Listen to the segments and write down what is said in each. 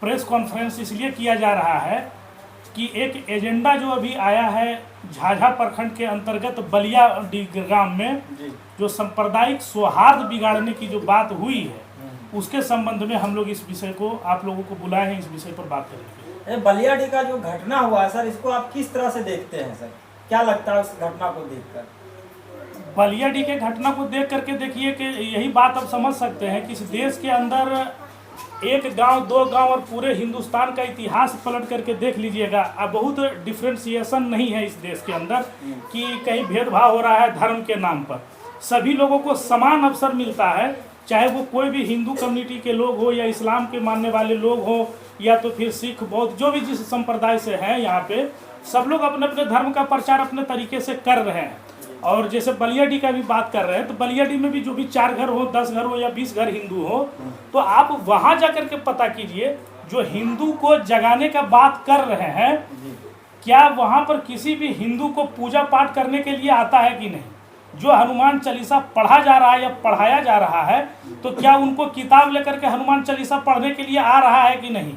Press conference इसलिए किया जा रहा है कि एक एजेंडा जो अभी आया है झाझा प्रखंड के अंतर्गत बलिया ग्राम में जो सांप्रदायिक सौहार्द बिगाड़ने की जो बात हुई है उसके संबंध में हम लोग इस विषय को आप लोगों को बुलाए हैं, इस विषय पर बात करेंगे। बलियाडी का जो घटना हुआ है सर, इसको आप किस तरह से देखते हैं सर? क्या लगता है उस घटना को देखकर? बलियाडी के घटना को देख करके देखिए कि यही बात आप समझ सकते हैं कि इस देश के अंदर एक गांव, दो गांव और पूरे हिंदुस्तान का इतिहास पलट करके देख लीजिएगा। अब बहुत डिफ्रेंशिएशन नहीं है इस देश के अंदर कि कहीं भेदभाव हो रहा है धर्म के नाम पर। सभी लोगों को समान अवसर मिलता है, चाहे वो कोई भी हिंदू कम्युनिटी के लोग हो या इस्लाम के मानने वाले लोग हो या तो फिर सिख, बौद्ध, जो भी जिस संप्रदाय से हैं, यहाँ पे सब लोग अपने अपने धर्म का प्रचार अपने तरीके से कर रहे हैं। और जैसे बलियाडी का भी बात कर रहे हैं तो बलियाडी में भी जो भी 4 घर हो, 10 घर हो या 20 घर हिंदू हो, तो आप वहां जाकर के पता कीजिए जो हिंदू को जगाने का बात कर रहे हैं, क्या वहां पर किसी भी हिंदू को पूजा पाठ करने के लिए आता है कि नहीं? जो हनुमान चालीसा पढ़ा जा रहा है या पढ़ाया जा रहा है तो क्या उनको किताब लेकर के हनुमान चालीसा पढ़ने के लिए आ रहा है कि नहीं?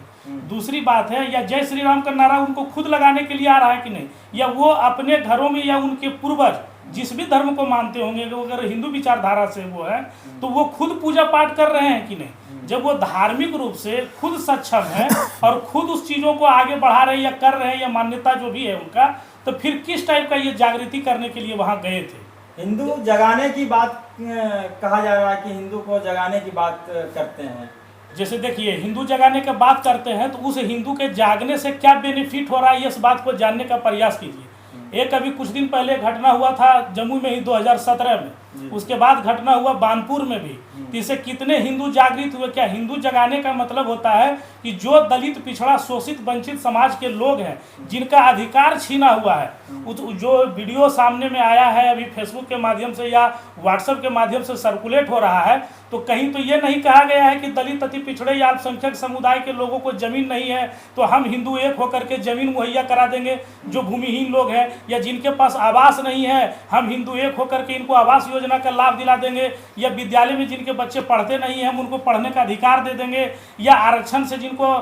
दूसरी बात है, या जय श्री राम का नारा उनको खुद लगाने के लिए आ रहा है कि नहीं? या वो अपने घरों में या उनके पूर्वज जिस भी धर्म को मानते होंगे, अगर हिंदू विचारधारा से वो है तो वो खुद पूजा पाठ कर रहे हैं कि नहीं? जब वो धार्मिक रूप से खुद सक्षम है और खुद उस चीज़ों को आगे बढ़ा रहे या कर रहे हैं या मान्यता जो भी है उनका, तो फिर किस टाइप का ये जागृति करने के लिए वहाँ गए थे? हिंदू जगाने की बात कहा जा रहा है कि हिंदू को जगाने की बात करते हैं। जैसे देखिए, हिंदू जगाने की बात करते हैं तो उस हिंदू के जागने से क्या बेनिफिट हो रहा है, इस बात को जानने का प्रयास कीजिए। एक अभी कुछ दिन पहले घटना हुआ था जम्मू में ही 2017 में, उसके बाद घटना हुआ बानपुर में भी। तो इससे कितने हिंदू जागृत हुए? क्या हिंदू जगाने का मतलब होता है कि जो दलित, पिछड़ा, शोषित, वंचित समाज के लोग हैं जिनका अधिकार छीना हुआ है, जो वीडियो सामने में आया है अभी फेसबुक के माध्यम से या व्हाट्सएप के माध्यम से सर्कुलेट हो रहा है, तो कहीं तो ये नहीं कहा गया है कि दलित, अति पिछड़े या अल्पसंख्यक समुदाय के लोगों को जमीन नहीं है तो हम हिंदू एक होकर के जमीन मुहैया करा देंगे। जो भूमिहीन लोग हैं या जिनके पास आवास नहीं है, हम हिंदू एक होकर के इनको आवास योजना का लाभ दिला देंगे। या विद्यालय में जिनके बच्चे पढ़ते नहीं हैं हम उनको पढ़ने का अधिकार दे देंगे। या आरक्षण से जिनको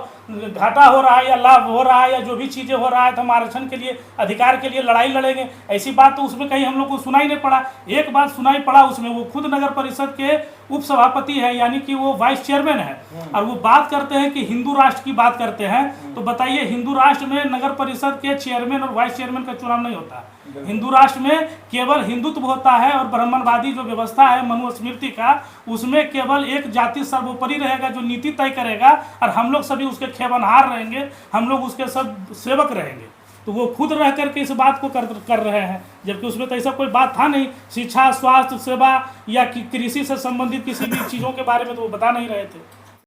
घाटा हो रहा है या लाभ हो रहा है या जो भी चीज़ें हो रहा है तो हम आरक्षण के लिए, अधिकार के लिए लड़ाई लड़ेंगे। ऐसी बात तो उसमें कहीं हम लोग को सुनाई नहीं पड़ा। एक बात सुनाई पड़ा, उसमें वो खुद नगर परिषद के उप सभापति है, यानी कि वो वाइस चेयरमैन है, और वो बात करते हैं कि हिंदू राष्ट्र की बात करते हैं। तो बताइए, हिंदू राष्ट्र में नगर परिषद के चेयरमैन और वाइस चेयरमैन का चुनाव नहीं होता। हिंदू राष्ट्र में केवल हिंदुत्व होता है और ब्राह्मणवादी जो व्यवस्था है मनुस्मृति का, उसमें केवल एक जाति सर्वोपरि रहेगा जो नीति तय करेगा, और हम लोग सभी उसके खेवनहार रहेंगे, हम लोग उसके सब सेवक रहेंगे। तो वो खुद रह करके इस बात को कर रहे हैं, जबकि उसमें तो ऐसा कोई बात था नहीं। शिक्षा, स्वास्थ्य सेवा या कृषि से संबंधित किसी भी चीज़ों के बारे में तो वो बता नहीं रहे थे।